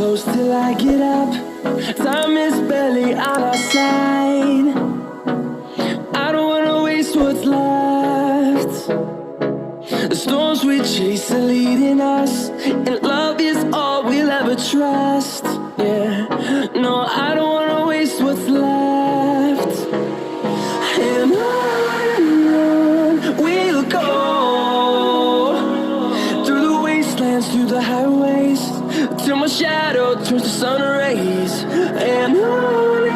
close till I get up. Time is barely on our side. I don't wanna waste what's left. The storms we chase are leading us, and love is all we'll ever trust. Yeah, no, I don't wanna waste what's left. And on we'll go, through the wastelands, through the highways, till my shadow turns to sun rays. And on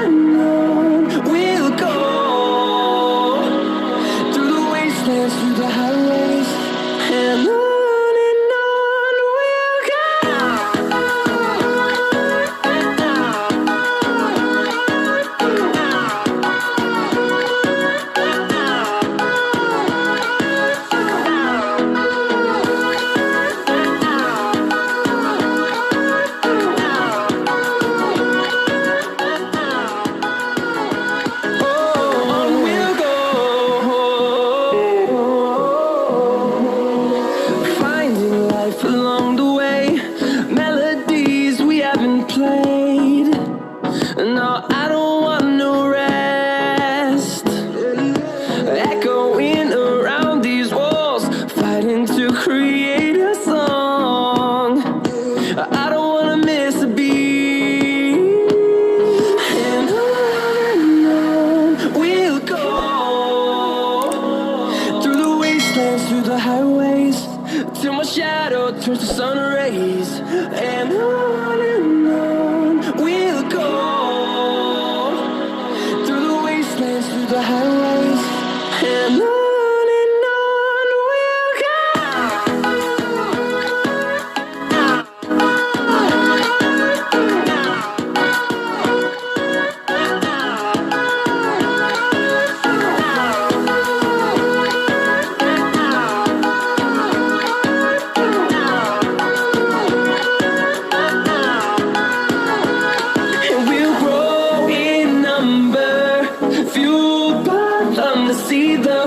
we'll go, through the wastelands, through the highways, and on we'll go. Along the way, melodies we haven't played. No, I don't want no rest. Echoing around these walls, fighting to create a song. I don't wanna miss a beat. And on we'll go, through the wastelands, through the highways, till my shadow turns to sun rays. And on we'll go, through the wastelands, through the highways, and on we'll go. Fueled by them to see the